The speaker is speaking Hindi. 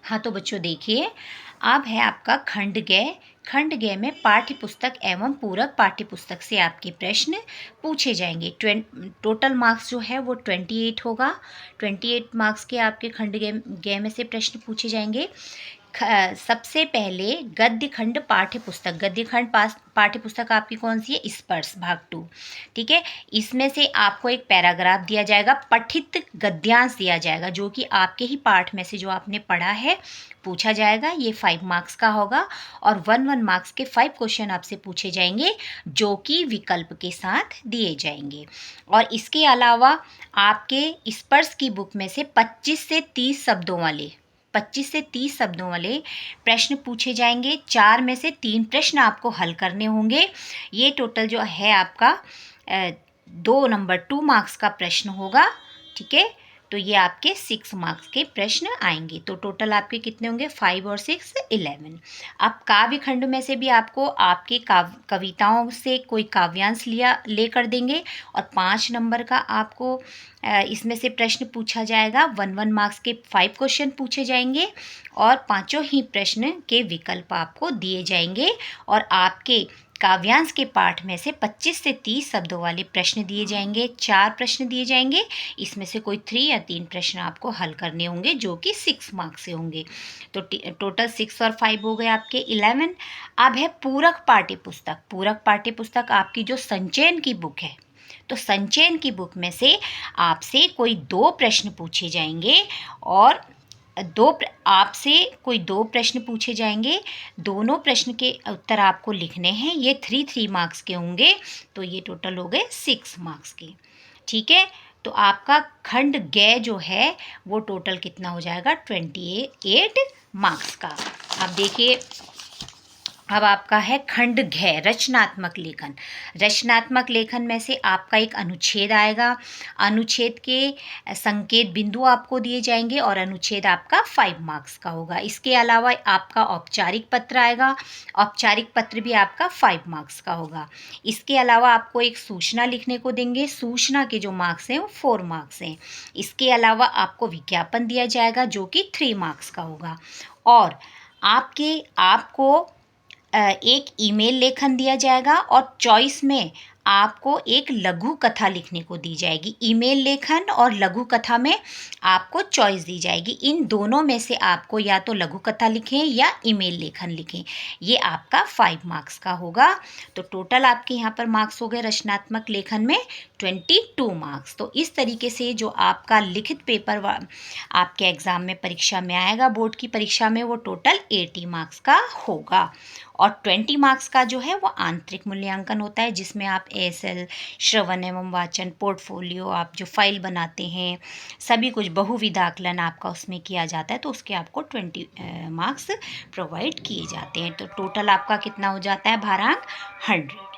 हाँ तो बच्चों देखिए, अब है आपका खंड ग। खंड ग में पाठ्य पुस्तक एवं पूरक पाठ्य पुस्तक से आपके प्रश्न पूछे जाएंगे। टोटल मार्क्स जो है वो 28 होगा। 28 मार्क्स के आपके खंड ग में से प्रश्न पूछे जाएंगे। सबसे पहले गद्य खंड पाठ्य पुस्तक। गद्य खंड पाठ्य पुस्तक आपकी कौन सी है? स्पर्श भाग 2। ठीक है, इसमें से आपको एक पैराग्राफ दिया जाएगा, पठित गद्यांश दिया जाएगा, जो कि आपके ही पाठ में से जो आपने पढ़ा है पूछा जाएगा। ये 5 मार्क्स का होगा और 1 मार्क्स के 5 क्वेश्चन आपसे पूछे जाएंगे, जो कि विकल्प के साथ दिए जाएंगे। और इसके अलावा आपके स्पर्श की बुक में से 25 से 30 शब्दों वाले 25 से 30 शब्दों वाले प्रश्न पूछे जाएंगे। 4 में से 3 प्रश्न आपको हल करने होंगे। ये टोटल जो है आपका 2 मार्क्स का प्रश्न होगा। ठीक है, तो ये आपके 6 मार्क्स के प्रश्न आएंगे। तो टोटल आपके कितने होंगे? 5 और 6 11। अब काव्य खंड में से भी आपको आपके कविताओं से कोई काव्यांश लेकर देंगे और 5 नंबर का आपको इसमें से प्रश्न पूछा जाएगा। 1 मार्क्स के 5 क्वेश्चन पूछे जाएंगे और पांचों ही प्रश्न के विकल्प आपको दिए जाएंगे। और आपके काव्यांश के पाठ में से 25 से 30 शब्दों वाले प्रश्न दिए जाएंगे। 4 प्रश्न दिए जाएंगे, इसमें से कोई 3 या 3 प्रश्न आपको हल करने होंगे, जो कि 6 मार्क्स से होंगे। तो टोटल 6 और 5 हो गए आपके 11। अब है पूरक पाठ्य पुस्तक। पूरक पाठ्य पुस्तक आपकी जो संचयन की बुक है, तो संचयन की बुक में से आपसे कोई 2 प्रश्न पूछे जाएंगे और आपसे कोई 2 प्रश्न पूछे जाएंगे। दोनों प्रश्न के उत्तर आपको लिखने हैं। ये 3 मार्क्स के होंगे, तो ये टोटल हो गए 6 मार्क्स के। ठीक है, तो आपका खंड ग जो है वो टोटल कितना हो जाएगा? 28 मार्क्स का। अब देखिए, अब आपका है खंड घ, रचनात्मक लेखन। रचनात्मक लेखन में से आपका एक अनुच्छेद आएगा। अनुच्छेद के संकेत बिंदु आपको दिए जाएंगे और अनुच्छेद आपका 5 मार्क्स का होगा। इसके अलावा आपका औपचारिक पत्र आएगा। औपचारिक पत्र भी आपका 5 मार्क्स का होगा। इसके अलावा आपको एक सूचना लिखने को देंगे। सूचना के जो मार्क्स हैं वो 4 मार्क्स हैं। इसके अलावा आपको विज्ञापन दिया जाएगा, जो कि 3 मार्क्स का होगा। और आपको एक ईमेल लेखन दिया जाएगा और चॉइस में आपको एक लघु कथा लिखने को दी जाएगी। ईमेल लेखन और लघु कथा में आपको चॉइस दी जाएगी। इन दोनों में से आपको या तो लघु कथा लिखें या ईमेल लेखन लिखें। ये आपका 5 मार्क्स का होगा। तो टोटल आपके यहाँ पर मार्क्स हो गए रचनात्मक लेखन में 22 मार्क्स। तो इस तरीके से जो आपका लिखित पेपर आपके एग्ज़ाम में परीक्षा में आएगा, बोर्ड की परीक्षा में, वो टोटल 80 मार्क्स का होगा। और 20 मार्क्स का जो है वो आंतरिक मूल्यांकन होता है, जिसमें आप ASL, श्रवण एवं वाचन, पोर्टफोलियो, आप जो फाइल बनाते हैं, सभी कुछ बहुविध आकलन आपका उसमें किया जाता है, तो उसके आपको 20 मार्क्स प्रोवाइड किए जाते हैं। तो टोटल आपका कितना हो जाता है भारांक? 100।